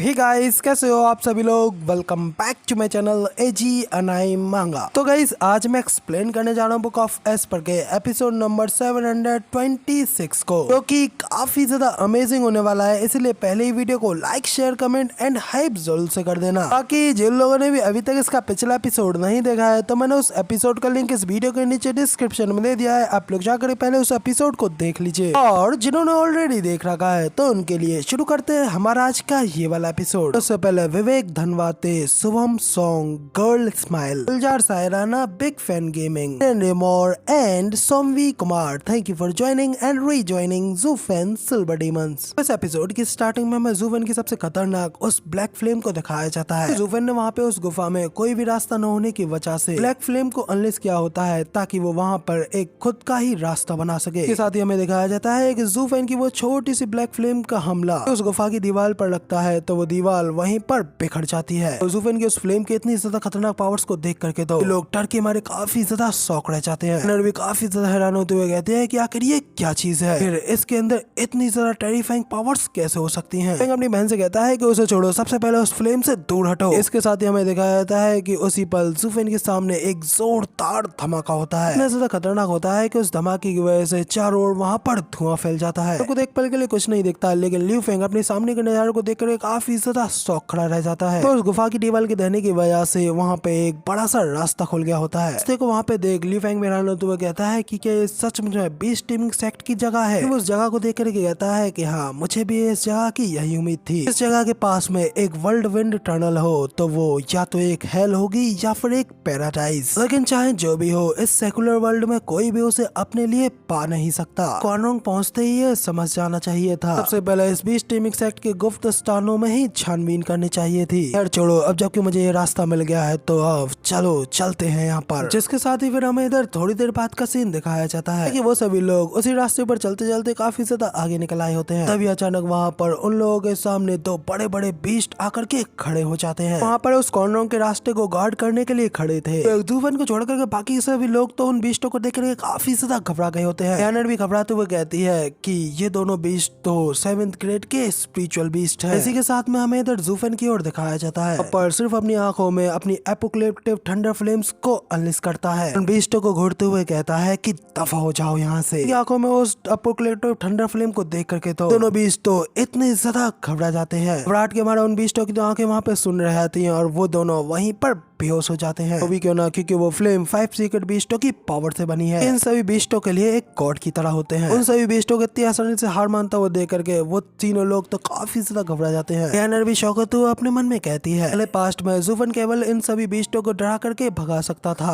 Hey guys, कैसे हो आप सभी लोग। Welcome back to my channel एजी अनाई मांगा। तो गाइस, आज मैं एक्सप्लेन करने जा रहा हूँ बुक ऑफ एस्पर के एपिसोड नंबर 726 को, जो कि काफी ज्यादा अमेजिंग होने वाला है। इसलिए पहले ही वीडियो को like, share, comment and hype जरूर से कर देना, ताकि जिन लोगों ने भी अभी तक इसका पिछला एपिसोड नहीं देखा है तो मैंने उस एपिसोड का लिंक इस वीडियो के नीचे डिस्क्रिप्शन में दे दिया है। आप लोग जाकर पहले उस एपिसोड को देख लीजिए, और जिन्होंने ऑलरेडी देख रखा है तो उनके लिए शुरू करते हैं हमारा आज का ये वाला एपिसोड। उससे पहले Vivek Dhanwate, Shubham song, girl smile, Gulzar सायराना, big fan gaming, more and सोमवी Kumar, thank you for joining and rejoining ज़ूफेन सिल्वर डीमंस। इस एपिसोड की स्टार्टिंग में हमें ज़ूफेन की सबसे खतरनाक उस ब्लैक फ्लेम को दिखाया जाता है। ज़ूफेन ने वहाँ पे उस गुफा में कोई भी रास्ता न होने की वजह से ब्लैक फ्लेम को अनलिस्ट किया होता है, ताकि वो वहाँ पर एक खुद का ही रास्ता बना सके। इसके साथ ही हमें दिखाया जाता है कि ज़ूफेन की वो छोटी सी ब्लैक फ्लेम का हमला उस गुफा की दीवार पर लगता है तो वो दीवार वहीं पर बिखर जाती है। तो ज़ूफेन की उस फ्लेम के इतनी ज्यादा खतरनाक पावर्स को देख करके तो लोग डर के मारे काफी ज्यादा शॉक रह जाते हैं। भी काफी ज्यादा हैरान होते हुए कहते हैं कि आखिर ये क्या चीज है, फिर इसके अंदर इतनी ज्यादा टेरिफाइंग पावर्स कैसे हो सकती हैं। अपनी बहन से कहता है कि उसे छोड़ो, सबसे पहले उस फ्लेम से दूर हटो। इसके साथ ही हमें दिखाया जाता है कि उसी पल ज़ूफेन के सामने एक जोरदार धमाका होता है। इतना ज्यादा खतरनाक होता है कि उस धमाके की वजह से चारों ओर वहाँ पर धुआं फैल जाता है। तो एक पल के लिए कुछ नहीं दिखता, लेकिन लियू फेंग अपने सामने के नजारे को देखकर काफी ज्यादा शॉक खड़ा रह जाता है। तो उस गुफा की दीवार के रहने की वजह से वहाँ पे एक बड़ा सा रास्ता खुल गया होता है। रास्ते को वहाँ पे देख लियू फेंग हैरान होते हुए कहता है कि क्या ये सच में बीस्ट टीमिंग सेक्ट की जगह है। उस जगह को देख कर कहता है कि हाँ, मुझे भी इस जगह की यही उम्मीद थी। इस जगह के पास में एक वर्ल्ड विंड टनल हो तो वो या तो एक हेल होगी या फिर एक पैराडाइज, लेकिन चाहे जो भी हो, इस सेकुलर वर्ल्ड में कोई भी उसे अपने लिए पा नहीं सकता। कॉर्नोंग पहुँचते ही ये समझ जाना चाहिए था। सबसे पहले इस बीस्ट टीमिंग सेक्ट के गुप्त स्थानों में ही छानबीन करनी चाहिए थी। यार छोड़ो, अब जबकि मुझे ये रास्ता मिल गया है तो अब चलो चलते हैं यहाँ पर। जिसके साथ ही फिर हमें इधर थोड़ी देर बाद का सीन दिखाया जाता है कि वो सभी लोग उसी रास्ते पर चलते चलते काफी ज्यादा आगे निकल आए होते हैं। तभी अचानक वहाँ पर उन लोगों के सामने दो बड़े बड़े बीस्ट आकर के खड़े हो जाते हैं। वहाँ पर उस कॉर्नरों के रास्ते को गार्ड करने के लिए खड़े थे। ज़ूफेन को छोड़ करके बाकी सभी लोग तो उन बीस्टों को देख करके काफी ज्यादा घबरा गए होते हैं। यानर भी घबराते हुए कहती है कि ये दोनों बीस्ट तो 7th ग्रेड के स्पिरिचुअल बीस्ट है। इसी के साथ में हमें इधर ज़ूफेन की ओर दिखाया जाता है, पर सिर्फ अपनी आंखों में अपनी एपोकलिप्टिक थंडर फ्लेम्स को अनलिस्ट करता है। उन बीस्टों को घूरते हुए कहता है कि दफा हो जाओ यहाँ से। आंखों में उस एपोकलिप्टिक थंडर फ्लेम को देख करके तो दोनों बीस्ट तो इतने ज्यादा घबरा जाते हैं। घबराहट के मारे उन बीस्टों की तो आंखें वहाँ पे सुन रही आती हैं और वो दोनों वहीं पर बेहोश हो जाते हैं। वो भी क्यों ना, क्योंकि वो फ्लेम 5 सीक्रेट बीस्टों की पावर से बनी है। इन सभी बीस्टों के लिए एक गॉड की तरह होते हैं। उन सभी बीस्टों के इतनी आसानी से हार मानता हुआ देख करके वो तीनों लोग तो काफी ज्यादा घबरा जाते हैं। यानर भी शौक होते हुए अपने मन में कहती है, पहले पास्ट में ज़ूफेन केवल इन सभी बीस्टों को डरा करके भगा सकता था,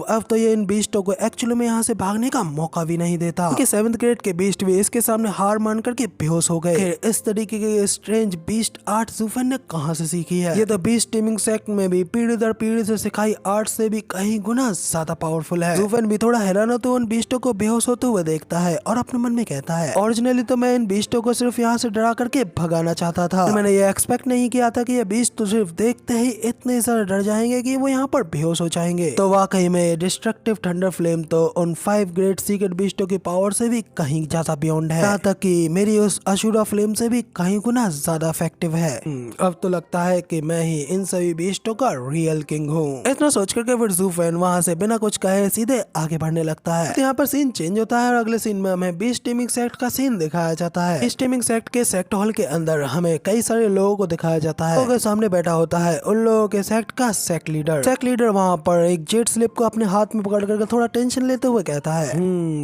अब तो ये इन बीस्टों को एक्चुअली में यहाँ से भागने का मौका भी नहीं देता। 7th ग्रेड के बीस्ट भी इसके सामने हार मान करके बेहोश हो गए। इस तरीके की स्ट्रेंज बीस्ट आर्ट ज़ूफेन ने कहाँ से सीखी है? ये तो बीस्ट टीमिंग सेक्ट में भी पीढ़ी दर पीढ़ी से सिखाई आर्ट से भी कहीं गुना ज्यादा पावरफुल है। ज़ूफेन भी थोड़ा हैरान होते हुए उन बीस्टों को बेहोश होते हुए देखता है और अपने मन में कहता है, ओरिजिनली तो मैं इन बीस्टों को सिर्फ यहाँ से डरा करके भगाना चाहता था। मैंने ये एक्सपेक्ट नहीं किया था कि ये बीस्ट तो सिर्फ देखते ही इतने सारे डर जाएंगे कि वो यहाँ पर बेहोश हो जाएंगे। तो वाकई में डिस्ट्रक्टिव थंडर फ्लेम तो उन 5 ग्रेट सीक्रेट बीस्टों की पावर से भी कहीं ज्यादा बियॉन्ड है, यहाँ तक कि मेरी उस अशुरा फ्लेम से भी कहीं गुना ज्यादा इफेक्टिव है। अब तो लगता है कि मैं ही इन सभी बीस्टों का रियल किंग हूँ। इतना सोच करके फिर ज़ूफेन वहाँ से बिना कुछ कहे सीधे आगे बढ़ने लगता है। यहाँ पर सीन चेंज होता है और अगले सीन में हमें बीस्ट टीमिंग सेक्ट का सीन दिखाया जाता है। बीस्ट टीमिंग सेक्ट के सेक्ट हॉल के अंदर हमें कई सारे लोगों को दिखाया जाता है। उनके सामने बैठा होता है उन लोगों के सेक्ट का सेक्ट लीडर। सेक्ट लीडर वहाँ पर एक जेट स्लिप को अपने हाथ में पकड़ करके थोड़ा टेंशन लेते हुए कहता है,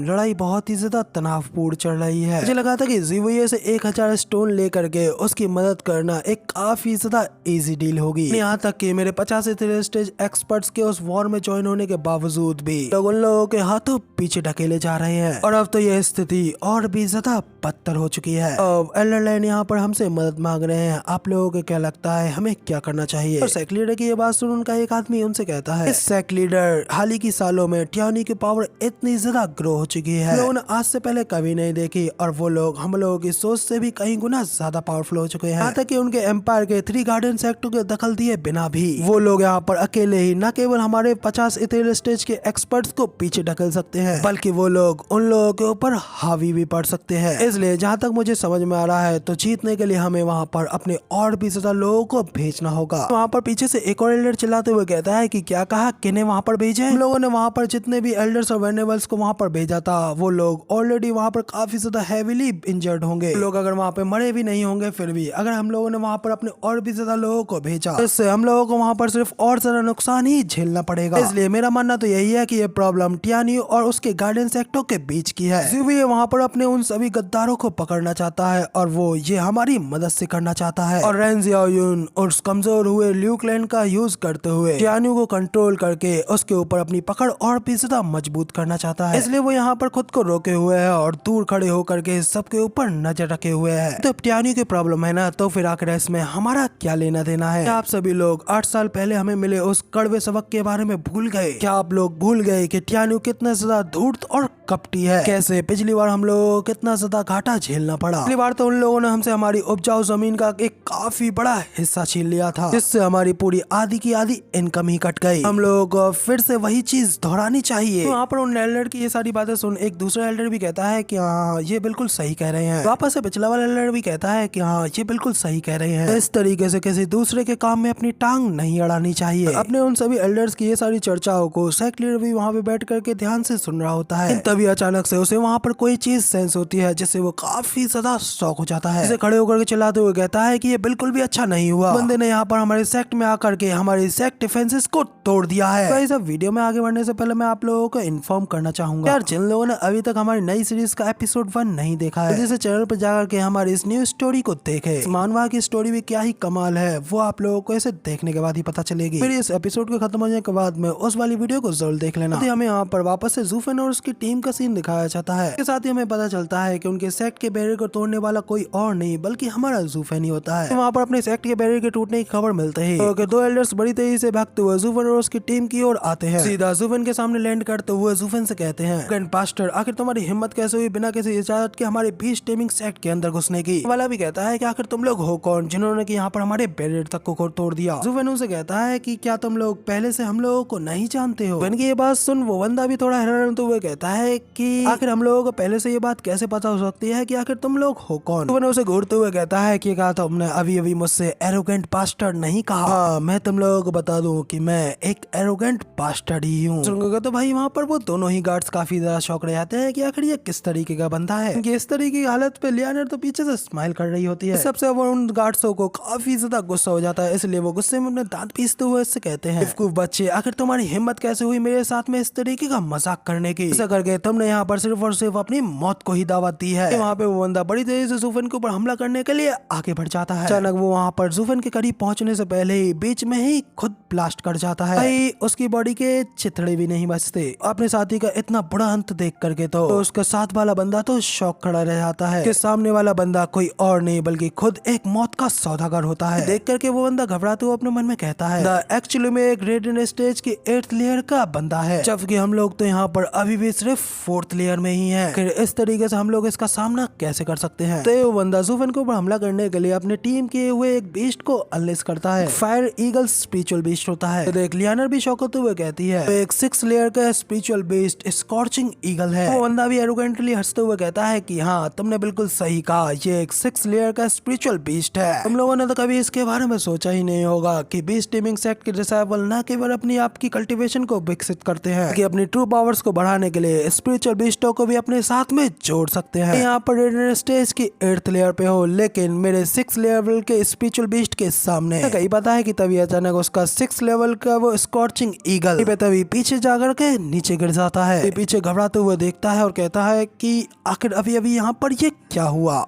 लड़ाई बहुत ही ज्यादा तनावपूर्ण चल रही है। मुझे लगा था कि ज़ीवोये से 1000 स्टोन लेकर के उसकी मदद करना एक काफी ज्यादा इजी डील होगी। यहाँ तक कि मेरे 50 स्टेज एक्सपर्ट्स के उस वॉर में ज्वाइन होने के बावजूद भी लोग उन लोगों के हाथों पीछे ढकेले जा रहे हैं, और अब तो यह स्थिति और भी ज्यादा बदतर हो चुकी है। अब एल्डर लाइन यहाँ पर हमसे मदद मांग रहे हैं, आप लोगों को क्या लगता है हमें क्या करना चाहिए? और सेक्ट लीडर की ये बात सुन उनका एक आदमी उनसे कहता है, इस सेक्ट लीडर हाल ही की सालों में टियानी की पावर इतनी ज्यादा ग्रो हो चुकी है, लोगों ने आज से पहले कभी नहीं देखी, और वो लोग हम लोगों की सोच से भी कहीं गुना ज्यादा पावरफुल हो चुके हैं। यहाँ तक कि उनके एम्पायर के 3 गार्डन सेक्टर के दखल दिए बिना भी वो लोग यहाँ पर पर अकेले ही न केवल हमारे 50 इथेरियल स्टेज के एक्सपर्ट्स को पीछे ढकेल सकते हैं, बल्कि वो लोग उन लोगों के ऊपर हावी भी पड़ सकते हैं। इसलिए जहाँ तक मुझे समझ में आ रहा है तो जीतने के लिए हमें वहाँ पर अपने और भी ज्यादा लोगों को भेजना होगा। वहाँ पर पीछे से एक और एल्डर चिल्लाते हुए कहता है कि क्या कहा, किन्हें वहाँ पर भेजे? हम लोगों ने वहाँ पर जितने भी एल्डर्स और वेनेबल्स को वहाँ पर भेजा था वो लोग ऑलरेडी वहाँ पर काफी ज्यादा हैवीली इंजर्ड होंगे। लोग अगर वहाँ पे मरे भी नहीं होंगे, फिर भी अगर हम लोगों ने वहाँ पर अपने और भी ज्यादा लोगों को भेजा, इससे हम लोगों को वहाँ पर सिर्फ और ज्यादा नुकसान ही झेलना पड़ेगा। इसलिए मेरा मानना तो यही है कि ये प्रॉब्लम टियानी और उसके गार्डियन सेक्टो के बीच की है। ज़ुवी वहाँ पर अपने उन सभी गद्दारों को पकड़ना चाहता है और वो ये हमारी मदद से करना चाहता है, और रेन जियाओयुन उस कमजोर हुए ल्यू क्लैन का यूज करते हुए टियानी को कंट्रोल करके उसके ऊपर अपनी पकड़ और भी ज्यादा मजबूत करना चाहता है। इसलिए वो यहाँ पर खुद को रोके हुए है और दूर खड़े होकर के सबके ऊपर नजर रखे हुए है। तो टियानी की प्रॉब्लम है ना, तो फिर आखिर इसमें हमारा क्या लेना देना है? आप सभी लोग 8 साल पहले हमें मिले उस कड़वे सबक के बारे में भूल गए? क्या आप लोग भूल गए कि टियानी कितना ज्यादा धूर्त और कपटी है? कैसे पिछली बार हम लोगों को कितना ज्यादा घाटा झेलना पड़ा? पिछली बार तो उन लोगों ने हमसे हमारी उपजाऊ जमीन का एक काफी बड़ा हिस्सा छीन लिया था, जिससे हमारी पूरी आधी की आधी इनकम ही कट गई। हम लोगों को फिर से वही चीज दोहरानी चाहिए। तो वहाँ पर उन एल्डर की ये सारी बातें सुन एक दूसरा एल्डर भी कहता है कि हाँ ये बिल्कुल सही कह रहे हैं। वापस से पिछला वाला एल्डर भी कहता है कि हाँ ये बिल्कुल सही कह रहे हैं। इस तरीके से किसी दूसरे के काम में अपनी टांग नहीं अड़ानी चाहिए। अपने उन सभी एल्डर्स की ये सारी चर्चाओं को सेक्ट लीडर भी वहाँ पे बैठ करके ध्यान से सुन रहा होता है। तभी अचानक से उसे वहाँ पर कोई चीज सेंस होती है जिससे वो काफी ज्यादा शॉक हो जाता है। इसे खड़े होकर के चिल्लाते हुए कहता है कि ये बिल्कुल भी अच्छा नहीं हुआ। बंदे ने यहाँ पर हमारे सेक्ट में आकर के हमारी सेक्ट डिफेंसेस को तोड़ दिया है। तो इस वीडियो में आगे बढ़ने से पहले मैं आप लोगों को इन्फॉर्म करना चाहूंगा, यार जिन लोगों ने अभी तक हमारी नई सीरीज का एपिसोड 1 नहीं देखा है, जैसे चैनल पर जाकर के हमारी इस न्यू स्टोरी को देखे। मानवा की स्टोरी भी क्या ही कमाल है, वो आप लोगों को इसे देखने के बाद ही पता चलेगी। फिर इस एपिसोड के खत्म होने के बाद में उस वाली वीडियो को जरूर देख लेना। तो हमें यहाँ पर वापस से ज़ूफेन और उसकी टीम का सीन दिखाया जाता है। इसके साथ ही हमें पता चलता है कि उनके सेक्ट के बैरियर को तोड़ने वाला कोई और नहीं बल्कि हमारा ज़ूफेन ही होता है। तो वहाँ पर अपने सेक्ट के बैरियर के टूटने की खबर मिलते ही तो 2 एल्डर्स बड़ी तेजी से भागते हुए ज़ूफेन और उसकी टीम की ओर आते हैं। सीधा ज़ूफेन के सामने लैंड करते हुए ज़ूफेन से कहते हैं, ग्रैंड पास्टर आखिर तुम्हारी हिम्मत कैसे हुई बिना किसी इजाजत के हमारे बीच टेमिंग सेक्ट के अंदर घुसने की? वाला भी कहता है कि आखिर तुम लोग हो कौन जिन्होंने कि यहाँ पर हमारे बैरियर तक को तोड़ दिया? ज़ूफेन उनसे कहता है कि क्या तुम लोग पहले से हम लोगों को नहीं जानते हो? ज़ूफेन की ये बात सुन वो बंदा भी थोड़ा हैरान होते हुए कहता है कि आखिर हम लोगों को पहले से ये बात कैसे पता हो सकती है कि आखिर तुम लोग हो कौन? ज़ूफेन उसे घूरते हुए कहता है कि कहा तुमने अभी अभी मुझसे एरोगेंट बास्टर्ड नहीं कहा। हाँ, मैं तुम लोगों को बता दूं कि मैं एक एरोगेंट बास्टर्ड ही हूँ। सुनोगे तो भाई वहाँ पर वो दोनों ही गार्ड्स काफी ज्यादा शौक रह जाते हैं कि आखिर ये किस तरीके का बंदा है। कि इस तरीके की हालत पे लियानर तो पीछे से स्माइल कर रही होती है। सबसे वो उन गार्ड्सों को काफी ज्यादा गुस्सा हो जाता है, इसलिए वो गुस्से में अपने दांत पीसते हुए इससे कहते हैं, बेवकूफ बच्चे आखिर तुम्हारी हिम्मत कैसे हुई मेरे साथ में इस तरीके का मजाक करने की? ऐसा करके तुमने यहाँ पर सिर्फ और सिर्फ अपनी मौत को ही दावत दी है। वहाँ पे वो बंदा बड़ी तेजी से ज़ूफेन के ऊपर हमला करने के लिए आगे बढ़ जाता है। अचानक वो वहाँ पर ज़ूफेन के करीब पहुंचने से पहले ही बीच में ही खुद ब्लास्ट कर जाता है। भाई उसकी बॉडी के चिथड़े भी नहीं बचते। अपने साथी का इतना बुरा अंत देख करके तो उसका साथ वाला बंदा तो शौक खड़ा रह जाता है कि सामने वाला बंदा कोई और नहीं बल्कि खुद एक मौत का सौदागर होता है। देख करके वो बंदा घबराते हुए अपने मन में कहता है, एक्चुअली में एक रेडियन स्टेज की 8th लेयर का बंदा है, जबकि हम लोग तो यहाँ पर अभी भी सिर्फ 4th लेयर में ही है। फिर इस तरीके से हम लोग इसका सामना कैसे कर सकते हैं? तो वो बंदा ज़ूफेन के ऊपर हमला करने के लिए अपने टीम के हुए एक बीस्ट को अनलेस करता है। फायर ईगल स्पिरिचुअल बीस्ट होता है। तो देख लियानर भी शौक होते हुए कहती है, तो एक 6 लेयर का स्पिरिचुअल बीस्ट स्कॉर्चिंग ईगल है। वो बंदा भी एरोगेंटली हंसते हुए कहता है कि हाँ तुमने बिल्कुल सही कहा, ये एक 6 लेयर का स्पिरिचुअल बीस्ट है। तुम लोगों ने तो कभी इसके बारे में सोचा ही नहीं होगा कि बीस्ट टेमिंग सेक्ट के डिसाइबल न केवल अपनी आपकी कल्टीवेशन को विकसित करते हैं कि अपनी ट्रू पावर्स को बढ़ाने के लिए स्पिरिचुअल बीस्टों को भी अपने साथ में जोड़ सकते हैं। यहाँ पर रेडियन स्टेज की 8th लेयर पे हो, लेकिन मेरे 6 लेवल के स्पिरिचुअल बीस्ट के सामने कहीं पता है कि तभी अचानक उसका 6 लेवल का वो स्कॉर्चिंग ईगल तभी पीछे जाकर के नीचे गिर जाता है। पीछे घबराते हुए देखता है और कहता है कि आखिर अभी अभी यहाँ पर ये क्या हुआ।